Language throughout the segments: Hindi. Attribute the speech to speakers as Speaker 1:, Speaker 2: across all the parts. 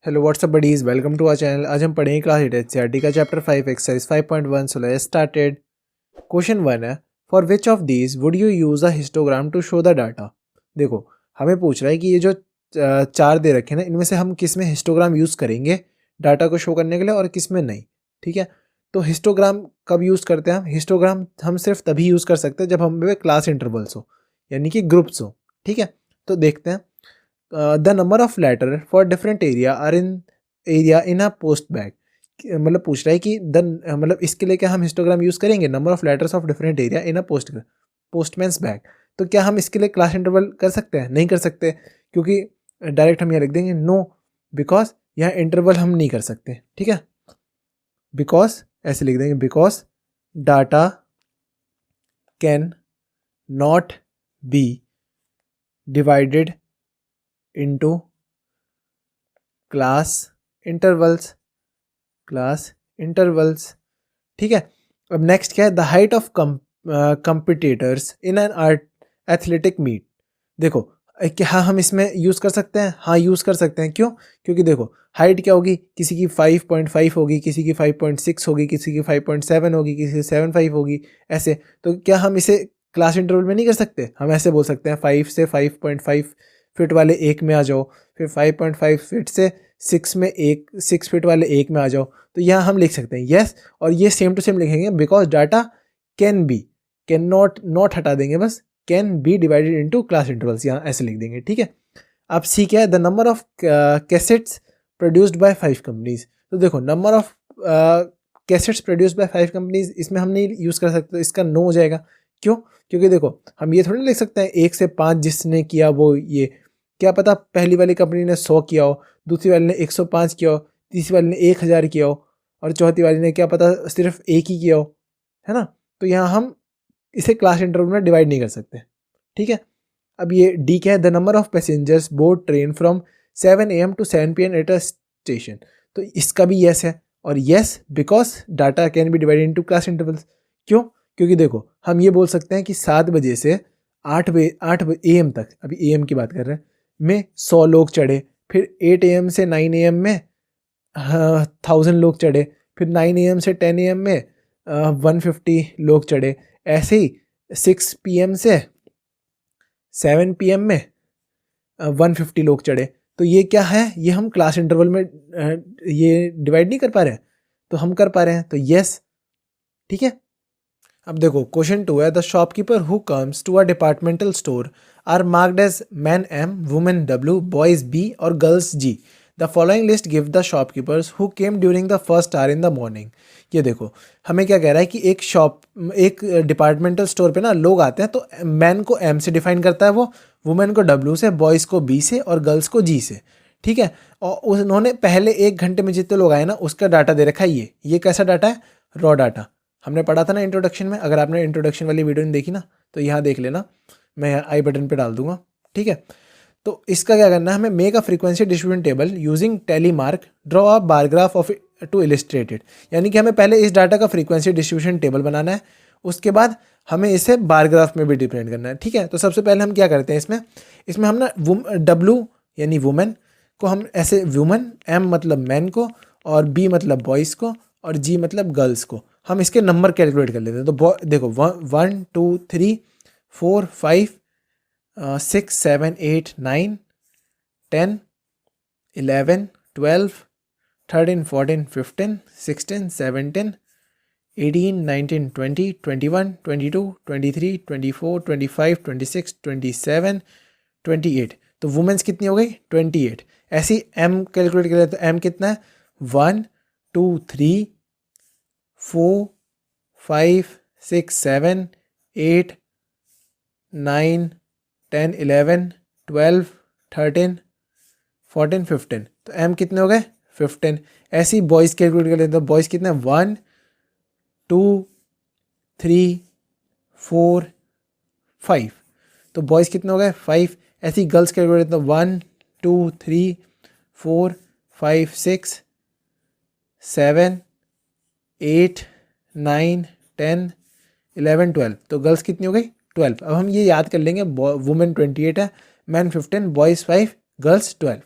Speaker 1: Hello what's up buddies, welcome to our channel. आज हम पढ़ेंगे क्लास 8 एचसीईआरटी का chapter 5 exercise 5.1। So let's started. Question 1 है, for which of these would you use a histogram to show the data. देखो, हमें पूछ रहा है कि ये जो चार दे रखे हैं ना, इनमें से हम किस में हिस्टोग्राम यूज़ करेंगे डाटा को शो करने के लिए और किस में नहीं। ठीक है, तो हिस्टोग्राम कब यूज़ करते हैं हम? हिस्टोग्राम हम सिर्फ तभी यूज़ कर सकते हैं जब हमें क्लास इंटरवल्स हो, यानी कि ग्रुप्स हो। ठीक है, तो देखते हैं। The number of letter for different area in a post bag. मतलब पूछ रहा है कि मतलब इसके लिए क्या हम हिस्टोग्राम यूज़ करेंगे? Number of letters of different area in a postman's bag. तो क्या हम इसके लिए क्लास इंटरवल कर सकते हैं? नहीं कर सकते, क्योंकि डायरेक्ट हम यहाँ लिख देंगे नो, बिकॉज यहाँ इंटरवल हम नहीं कर सकते। ठीक है, बिकॉज ऐसे लिख देंगे, because data can not be divided into class intervals. ठीक है, अब नेक्स्ट क्या है? The height of competitors in an art athletic meet. देखो, क्या हम इसमें यूज़ कर सकते हैं? हाँ, यूज़ कर सकते हैं। क्यों? क्योंकि देखो, हाइट क्या होगी? किसी की 5.5 होगी, किसी की 5.6 होगी, किसी की 5.7 होगी, किसी की 7.5 होगी, ऐसे। तो क्या हम इसे क्लास इंटरवल में नहीं कर सकते? हम ऐसे बोल सकते हैं 5 से 5.5 फिट वाले एक में आ जाओ, फिर 5.5 फिट से 6 फिट वाले एक में आ जाओ। तो यहाँ हम लिख सकते हैं यस, और ये सेम टू सेम लिखेंगे, because data can be, can not हटा देंगे बस, can be divided into class intervals, यहाँ ऐसे लिख देंगे। ठीक है, अब सी क्या है? The number of cassettes produced by 5 companies. तो देखो, number of cassettes produced by 5 companies, इसमें हम नहीं यूज़ कर सकते, तो इसका नो हो जाएगा। क्यों? क्योंकि देखो, हम ये थोड़ी लिख सकते हैं 1 से 5 जिसने किया वो ये, क्या पता पहली वाली कंपनी ने 100 किया हो, दूसरी वाली ने 105 किया हो, तीसरी वाली ने 1000 किया हो, और चौथी वाली ने क्या पता सिर्फ एक ही किया हो, है ना? तो यहाँ हम इसे क्लास इंटरवल में डिवाइड नहीं कर सकते। ठीक है, अब ये डी क्या है? The number of passengers board train from 7 AM to 7 PM at a station. तो इसका भी यस है, और yes because data can be divided into class intervals. क्यों? क्योंकि देखो, हम ये बोल सकते हैं कि 7 बजे से 8 AM तक, अभी AM की बात कर रहे हैं, में 100 लोग चढ़े, फिर 8 AM से 9 AM में 1000 लोग चढ़े, फिर 9 AM से 10 AM में 150 लोग चढ़े, ऐसे ही 6 PM से 7 PM में 150 लोग चढ़े। तो ये क्या है? ये हम क्लास इंटरवल में ये डिवाइड नहीं कर पा रहे हैं, तो हम कर पा रहे हैं, तो यस। ठीक है, अब देखो क्वेश्चन 2 है, the shopkeeper who comes to a departmental store are marked as man M, women W, boys B और girls G। The following list give the shopkeepers who came during the first hour in the morning. ये देखो, हमें क्या कह रहा है कि एक डिपार्टमेंटल स्टोर पे ना लोग आते हैं, तो मैन को M से डिफाइन करता है वो, वुमेन को W से, बॉयज़ को B से और गर्ल्स को G से। ठीक है, और उन्होंने पहले 1 घंटे में जितने लोग आए ना, उसका डाटा दे रखा है। ये कैसा डाटा है? Raw data. हमने पढ़ा था ना इंट्रोडक्शन में, अगर आपने इंट्रोडक्शन वाली वीडियो नहीं देखी ना, तो यहाँ देख लेना, मैं आई बटन पे डाल दूंगा। ठीक है, तो इसका क्या करना है हमें? Make a frequency distribution table using tally mark, draw a bar graph of to illustrated. यानी कि हमें पहले इस डाटा का फ्रीक्वेंसी डिस्ट्रीब्यूशन टेबल बनाना है, उसके बाद हमें इसे बार ग्राफ में भी डिफरेंट करना है। ठीक है, तो सबसे पहले हम क्या करते हैं इसमें हम ना W यानी वुमेन को हम ऐसे, वुमेन M मतलब मैन को, और B मतलब बॉयज़ को, और G मतलब गर्ल्स को, हम इसके नंबर कैलकुलेट कर लेते हैं। तो देखो 1 2 3 4 5 6 7 8 9 10 11 12 13 14 15 16 17 18 19 20 21 22 23 24 25 26 27 28। तो वुमेन्स कितनी हो गई? 28। ऐसी M कैलकुलेट कर लेते हैं, M कितना है? 1 2 3 4 5 6 7 8 9 10 11 12 13 14 15। तो M कितने हो गए? 15। ऐसे ही बॉयज़ कैलकुलेट कर लेते हैं, बॉयज़ कितने हैं? 1 2 3 4 5। तो बॉयज़ कितने हो गए? 5। ऐसे ही गर्ल्स कैलकुलेट करते हैं, 1 2 3 4 5 6 7 8 9 10 11 12। तो गर्ल्स कितनी हो गई? 12। अब हम ये याद कर लेंगे, वुमेन 28 है, मैन 15, बॉयज़ 5, गर्ल्स 12।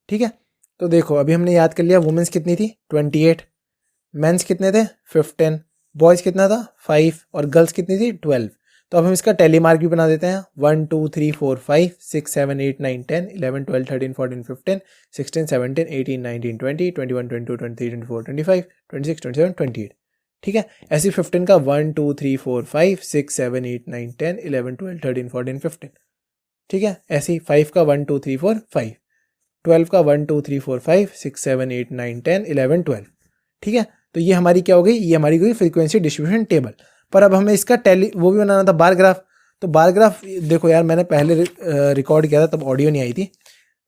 Speaker 1: ठीक है, तो देखो अभी हमने याद कर लिया वुमेन्स कितनी थी 28, मेंस कितने थे 15, बॉयज़ कितना था 5 और गर्ल्स कितनी थी 12। तो अब हम इसका टेली मार्क भी बना देते हैं 1 2 3 4 5 6 7 8 9 10 11 12 13 14 15 16 17 18 19 20 21 22 23 24 25 26 27 28। ठीक है, ऐसी 15 का 1 2 3 4 5 6 7 8 9 10 11 12 13 14 15। ठीक है, ऐसी 5 का 1 2 3 4 5, 12 का 1 2 3 4 5 6 7 8 9 10 11 12। ठीक है, तो ये हमारी क्या हो गई, ये हमारी कोई फ्रीक्वेंसी डिस्ट्रीब्यूशन टेबल। पर अब हमें इसका वो भी बनाना था बार ग्राफ। तो बार ग्राफ देखो यार, मैंने पहले रिकॉर्ड किया था तब ऑडियो नहीं आई थी,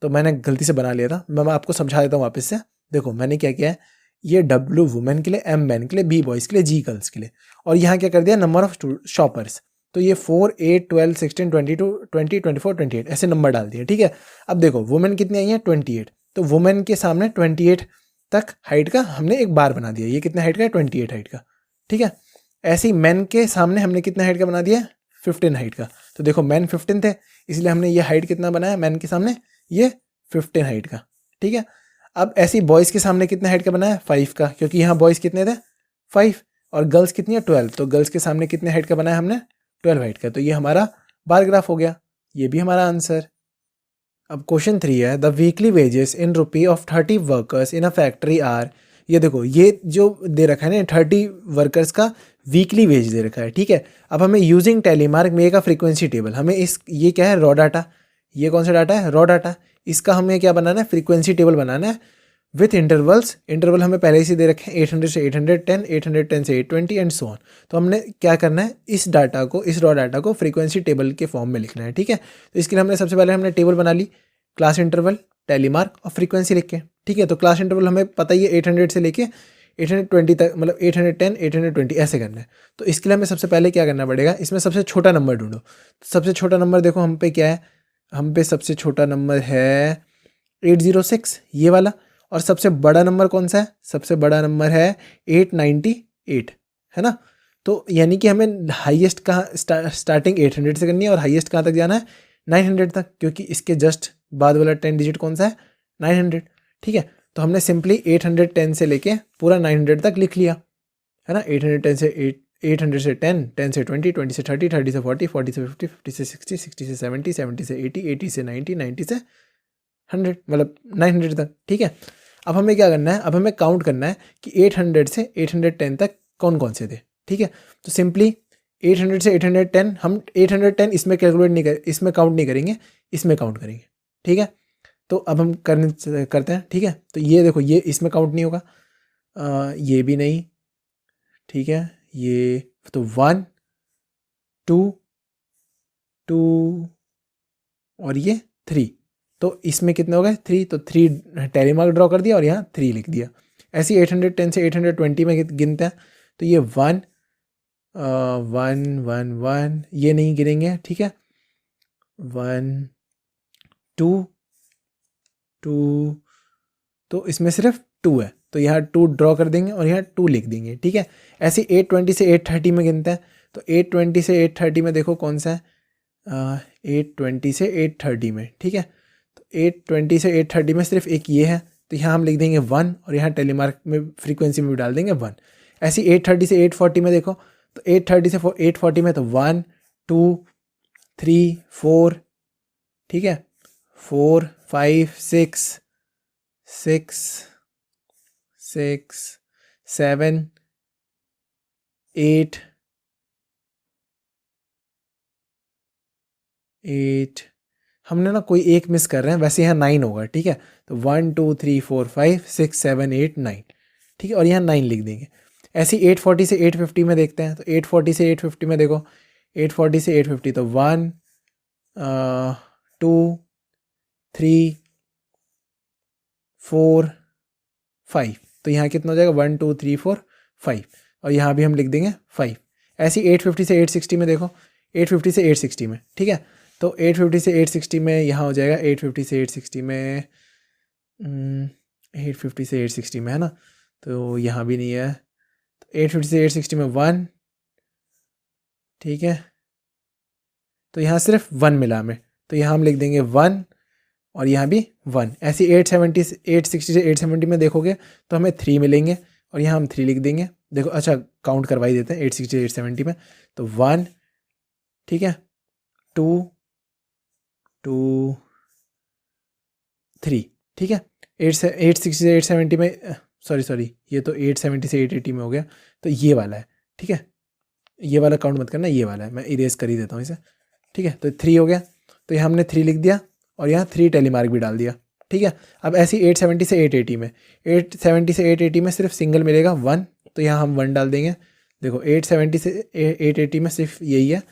Speaker 1: तो मैंने गलती से बना लिया था। मैं आपको समझा देता हूँ वापस से। देखो मैंने क्या किया है, ये W वुमेन के लिए, M मैन के लिए, B बॉयज़ के लिए, G गर्ल्स के लिए, और यहाँ क्या कर दिया नंबर ऑफ शॉपर्स। तो ये 4 8 12 16 22 20 24 28 ऐसे नंबर डाल दिए। ठीक है, अब देखो वुमेन कितनी आई है 28, तो वुमेन के सामने 28 तक हाइट का हमने एक बार बना दिया। ये कितने हाइट का है 28 हाइट का। ठीक है, ऐसे ही मैन के सामने हमने कितने हाइट का बना दिया 15 हाइट का। तो देखो मैन 15 थे, इसलिए हमने ये हाइट कितना बनाया मैन के सामने, ये 15 हाइट का। ठीक है, अब ऐसे ही बॉयज़ के सामने कितने हाइट का बनाया 5 का, क्योंकि यहाँ बॉयज़ कितने थे 5 और गर्ल्स कितनी है 12, तो गर्ल्स के सामने कितने हाइट का बनाया हमने 12 हाइट का। तो ये हमारा बार ग्राफ हो गया, ये भी हमारा आंसर। अब क्वेश्चन 3 है, the weekly wages in rupee of 30 workers in a factory are. ये देखो ये जो दे रखा है ना 30 वर्कर्स का वीकली वेज दे रखा है। ठीक है, अब हमें using tally mark make a frequency table, हमें ये क्या है रॉ डाटा, ये कौन सा डाटा है रॉ डाटा, इसका हमें क्या बनाना है फ्रीक्वेंसी टेबल बनाना है विथ इंटरवल्स। इंटरवल हमें पहले से दे रखे हैं 800 से 810, 810 से 820 एंड सो ऑन। तो हमने क्या करना है, इस डाटा को, इस रॉ डाटा को फ्रीक्वेंसी टेबल के फॉर्म में लिखना है। ठीक है, तो इसके लिए हमने सबसे पहले हमने टेबल बना ली, क्लास इंटरवल, टेलीमार्क और फ्रीक्वेंसी लिख के। ठीक है, तो क्लास इंटरवल हमें पता ही है 800 से लेके 820 तक, मतलब 810 820 ऐसे करना है। तो इसके लिए हमें सबसे पहले क्या करना पड़ेगा, इसमें सबसे छोटा नंबर ढूंढो। सबसे छोटा नंबर देखो हम पे क्या है, हम पे सबसे छोटा नंबर है 806 ये वाला, और सबसे बड़ा नंबर कौन सा है, सबसे बड़ा नंबर है 898 है ना। तो यानी कि हमें हाईएस्ट कहाँ स्टार्टिंग 800 से करनी है और हाईएस्ट कहाँ तक जाना है 900 तक, क्योंकि इसके जस्ट बाद वाला 10 डिजिट कौन सा है 900। ठीक है, तो हमने सिंपली 810 से लेके पूरा 900 तक लिख लिया है ना। 810 से 800 से 10, 10 से 20, 20 से 30, 30 से 40, 40 से 50, 50 से 60, 60 से 70, 70 से 80, 80 से 90, 90 से 100, मतलब 900 तक। ठीक है, अब हमें क्या करना है, अब हमें काउंट करना है कि 800 से 810 तक कौन कौन से थे। ठीक है, तो सिंपली 800 से 810, हम 810 इसमें कैलकुलेट नहीं कर, इसमें काउंट नहीं करेंगे, इसमें काउंट करेंगे। ठीक है, तो अब हम करते हैं। ठीक है, तो ये देखो ये इसमें काउंट नहीं होगा, ये भी नहीं। ठीक है, ये तो 1 2 2 और ये 3, तो इसमें कितने हो गए 3, तो 3 टेली मार्क ड्रॉ कर दिया और यहाँ 3 लिख दिया। ऐसे ही 810 से 820 में गिनते हैं, तो ये 1 1 1 1 ये नहीं गिनेंगे। ठीक है, 1 2 2, तो इसमें सिर्फ 2 है, तो यहाँ 2 ड्रॉ कर देंगे और यहाँ 2 लिख देंगे। ठीक है, ऐसे 820 से 830 में गिनते हैं, तो 820 से 830 में देखो कौन सा है 820 से 830 में। ठीक है, तो 820 से 830 में सिर्फ एक ये है, तो यहाँ हम लिख देंगे 1 और यहाँ टेलीमार्क में फ्रीक्वेंसी में भी डाल देंगे 1। ऐसे 830 से 840 में देखो, तो 830 से 840 में तो 1 2 3 4, ठीक है 4 5 6 6 6 7 8 8, हमने ना कोई एक मिस कर रहे हैं, वैसे यहाँ 9 होगा। ठीक है, तो 1 2 3 4 5 6 7 8 9। ठीक है, और यहाँ 9 लिख देंगे। ऐसे ही 840 से 850 में देखते हैं, तो 840 से 850 में देखो, 840 से 850 तो 1 2 3 4 5, तो यहाँ कितना हो जाएगा 1 2 3 4 5, और यहाँ भी हम लिख देंगे 5। ऐसे ही 850 से 860 में देखो, 850 से 860 में। ठीक है, तो 850 से 860 में यहाँ हो जाएगा 850 से 860 में 850 से 860 में है ना, तो यहाँ भी नहीं है। तो 850 से 860 में 1, ठीक है, तो यहाँ सिर्फ 1 मिला हमें, तो यहाँ हम लिख देंगे 1 और यहाँ भी 1। ऐसे 860 से 870 में देखोगे तो हमें 3 मिलेंगे और यहाँ हम 3 लिख देंगे। देखो अच्छा काउंट करवा ही देते हैं 860 से 870 में, तो 1, ठीक है, 2 2 3, ठीक है। 860 से 870 में सॉरी ये तो 870 से 880 में हो गया, तो ये वाला है, ठीक है। ये वाला काउंट मत करना, ये वाला है, मैं इरेज कर ही देता हूँ इसे, ठीक है। तो 3 हो गया, तो यहाँ हमने 3 लिख दिया और यहाँ 3 टेली मार्क भी डाल दिया, ठीक है। अब ऐसे 870 से 880 में, 870 से 880 में सिर्फ सिंगल मिलेगा 1, तो यहाँ हम 1 डाल देंगे। देखो 870 से 880 में सिर्फ यही है,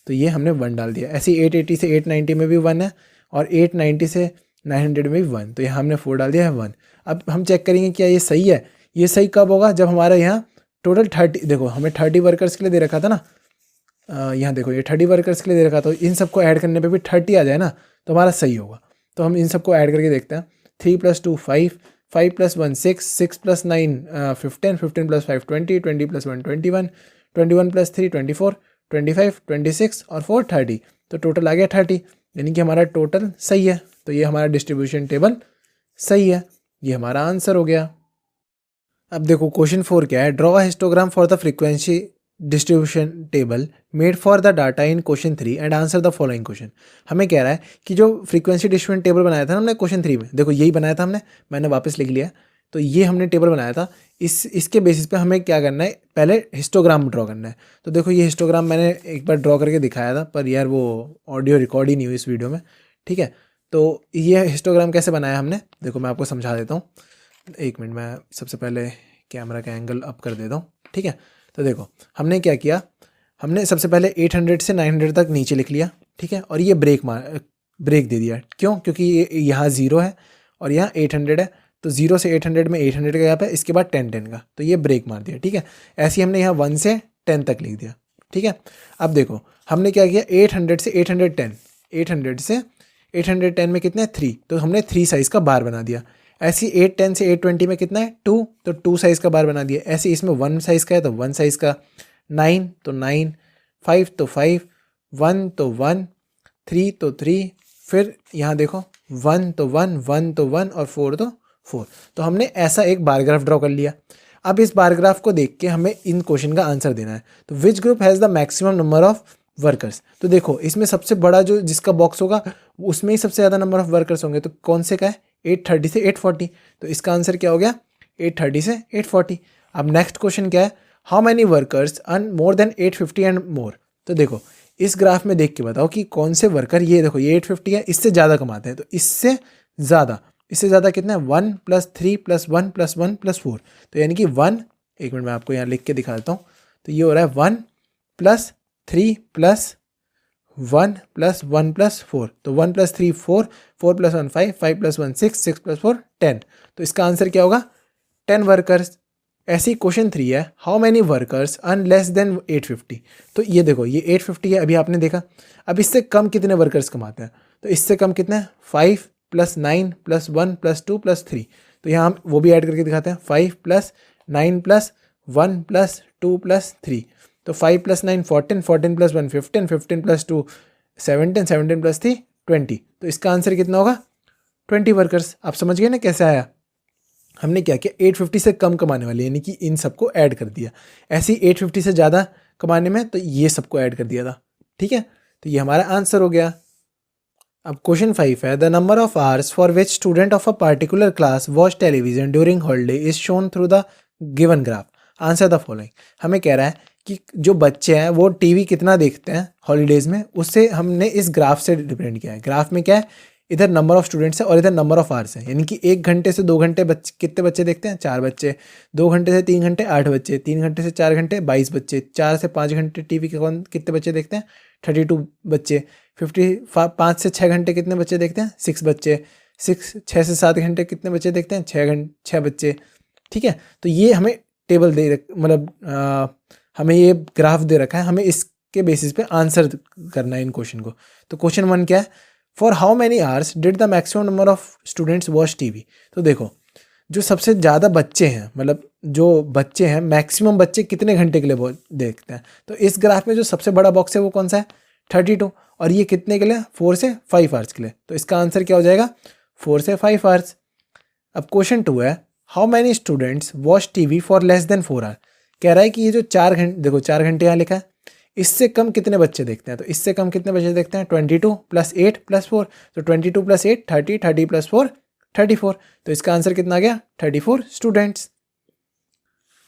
Speaker 1: तो ये हमने 1 डाल दिया। ऐसे 880 से 890 में भी 1 है और 890 से 900 में भी 1, तो यहाँ हमने 4 डाल दिया है 1। अब हम चेक करेंगे क्या ये सही है। ये सही कब होगा, जब हमारा यहाँ टोटल 30, देखो हमें 30 वर्कर्स के लिए दे रखा था ना, यहाँ देखो ये 30 वर्कर्स के लिए दे रखा, तो इन सबको ऐड करने पे भी 30 आ जाए ना, तो हमारा सही होगा। तो हम इन सबको ऐड करके देखते हैं। 3 + 2 5, 5 + 1 6, 6 + 9 15, 15 + 5 20, 20 + 1 21, 21 + 3 24, 25 26 और 4 30, तो टोटल आ गया 30, यानी कि हमारा टोटल सही है। तो ये हमारा डिस्ट्रीब्यूशन टेबल सही है, ये हमारा आंसर हो गया। अब देखो क्वेश्चन 4 क्या है, draw a histogram for the frequency distribution table made for the data in question 3 and answer the following question. हमें कह रहा है कि जो फ्रीक्वेंसी डिस्ट्रीब्यूशन टेबल बनाया था ना हमने क्वेश्चन 3 में, देखो यही बनाया था मैंने वापस लिख लिया। तो ये हमने टेबल बनाया था, इसके बेसिस पे हमें क्या करना है, पहले हिस्टोग्राम ड्रॉ करना है। तो देखो ये हिस्टोग्राम मैंने एक बार ड्रॉ करके दिखाया था, पर यार वो ऑडियो रिकॉर्ड ही नहीं हुई इस वीडियो में, ठीक है। तो ये हिस्टोग्राम कैसे बनाया हमने, देखो मैं आपको समझा देता हूँ। 1 मिनट, मैं सबसे पहले कैमरा का एंगल अप कर देता हूँ, ठीक है। तो देखो हमने क्या किया, हमने सबसे पहले 800 से 900 तक नीचे लिख लिया, ठीक है। और ये ब्रेक दे दिया, क्यों, क्योंकि ये यहाँ 0 है और यहाँ 800 है, तो 0 से 800 में 800 का गैप है, इसके बाद 10 10 का, तो ये ब्रेक मार दिया, ठीक है। ऐसे ही हमने यहाँ 1 से 10 तक लिख दिया, ठीक है। अब देखो हमने क्या किया, 800 से 810, 800 से 810 में कितने 3, तो हमने 3 साइज़ का बार बना दिया। ऐसे 810 से 820 में कितना है 2, तो 2 साइज़ का बार बना दिया। ऐसे इसमें 1 साइज़ का है तो 1 साइज़ का, 9 तो 9, 5 तो 5, 1 तो 1, 3 तो 3, फिर यहाँ देखो 1 तो 1, 1 तो 1 और 4 तो 4। तो हमने ऐसा एक बार ग्राफ ड्रॉ कर लिया। अब इस बार ग्राफ को देख के हमें इन क्वेश्चन का आंसर देना है। तो which group has the maximum number of workers, तो देखो इसमें सबसे बड़ा जो जिसका बॉक्स होगा उसमें ही सबसे ज़्यादा नंबर ऑफ वर्कर्स होंगे, तो कौन से का है 830 से 840, तो इसका आंसर क्या हो गया 830 से 840। अब नेक्स्ट क्वेश्चन क्या है, how many workers earn more than 850 and more. तो देखो इस ग्राफ में देख के बताओ कि कौन से वर्कर, ये देखो ये 850 है, इससे ज़्यादा कमाते हैं, तो इससे ज़्यादा कितना है 1 + 3 + 1 + 1 + 4, तो यानी कि 1, 1 मिनट मैं आपको यहाँ लिख के दिखा देता हूँ। तो ये हो रहा है 1 + 3 + 1 + 1 + 4, तो 1 + 3 4, 4 + 1 5, 5 + 1 6, 6 + 4 10, तो इसका आंसर क्या होगा 10 वर्कर्स। ऐसी क्वेश्चन 3 है, how many workers earn less than 850, तो ये देखो ये 850 है अभी आपने देखा। अब इससे कम कितने वर्कर्स कमाते हैं, तो इससे कम कितने हैं 5 + 9 + 1 + 2 + 3, तो यहाँ हम वो भी ऐड करके दिखाते हैं 5 + 9 + 1 + 2 + 3, तो 5 + 9 14, 14 + 1 15, 15 + 2 17, 17 + 3 20, तो इसका आंसर कितना होगा 20 वर्कर्स। आप समझ गए ना कैसे आया, हमने क्या किया 850 से कम कमाने वाले यानी कि इन सबको ऐड कर दिया, ऐसे ही 850 से ज़्यादा कमाने में तो ये सबको ऐड कर दिया था, ठीक है। तो ये हमारा आंसर हो गया। अब क्वेश्चन 5 है, the number of hours for which student of a particular class watch television during holiday is shown through the given graph, answer the following. हमें कह रहा है कि जो बच्चे हैं वो टीवी कितना देखते हैं हॉलीडेज़ में, उससे हमने इस ग्राफ से डिपेंड किया है। ग्राफ में क्या है, इधर नंबर ऑफ स्टूडेंट्स है और इधर नंबर ऑफ आवर्स है, यानी कि 1 घंटे से 2 घंटे कितने बच्चे देखते हैं 4 बच्चे, 2 घंटे से 3 घंटे 8 बच्चे, 3 घंटे से 4 घंटे 22 बच्चे, 4 से 5 घंटे टीवी के कितने बच्चे देखते हैं 32 बच्चे, 5 से 6 घंटे कितने बच्चे देखते हैं 6 बच्चे, 6 से 7 घंटे कितने बच्चे देखते हैं 6 बच्चे, ठीक है। तो ये हमें टेबल मतलब हमें ये ग्राफ दे रखा है, हमें इसके बेसिस पे आंसर करना है इन क्वेश्चन को। तो क्वेश्चन 1 क्या है, for how many hours did the maximum number of students watch TV. तो देखो जो सबसे ज़्यादा बच्चे हैं, मतलब जो बच्चे हैं मैक्सिमम बच्चे कितने घंटे के लिए वो देखते हैं, तो इस ग्राफ में जो सबसे बड़ा बॉक्स है वो कौन सा है 32, और ये कितने के लिए 4 से 5 आवर्स के लिए, तो इसका आंसर क्या हो जाएगा 4 से 5 आवर्स। अब क्वेश्चन 2 है, how many students watch TV for less then 4 hour. कह रहा है कि ये जो 4 घंटे, देखो 4 घंटे यहाँ लिखा है, इससे कम कितने बच्चे देखते हैं, तो इससे कम कितने बच्चे देखते हैं 22 + 8 + 4, तो 22 + 8 30, 30 + 4 34, तो इसका आंसर कितना आ गया 34 स्टूडेंट्स।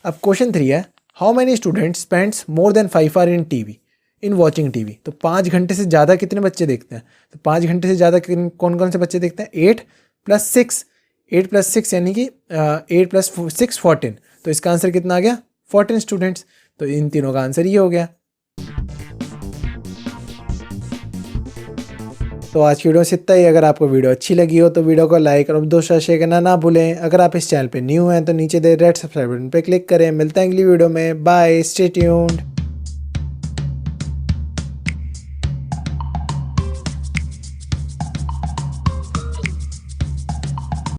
Speaker 1: अब क्वेश्चन 3 है, how many students spends more then 5 hour in TV in watching TV. तो 5 घंटे से ज़्यादा कितने बच्चे देखते हैं, तो 5 घंटे से ज़्यादा कौन कौन से बच्चे देखते हैं 8 + 6, 8 + 6 यानी कि 8 + 6 14, तो इसका आंसर कितना आ गया 14 स्टूडेंट्स। तो इन तीनों का आंसर ये हो गया। तो आज की वीडियो से इतना ही। अगर आपको वीडियो अच्छी लगी हो तो वीडियो को लाइक और दोस्तों शेयर करना ना भूलें। अगर आप इस चैनल पे न्यू हैं तो नीचे दे रेड सब्सक्राइब बटन पे क्लिक करें। मिलते हैं अगली वीडियो में, बाय, स्टे ट्यून्ड।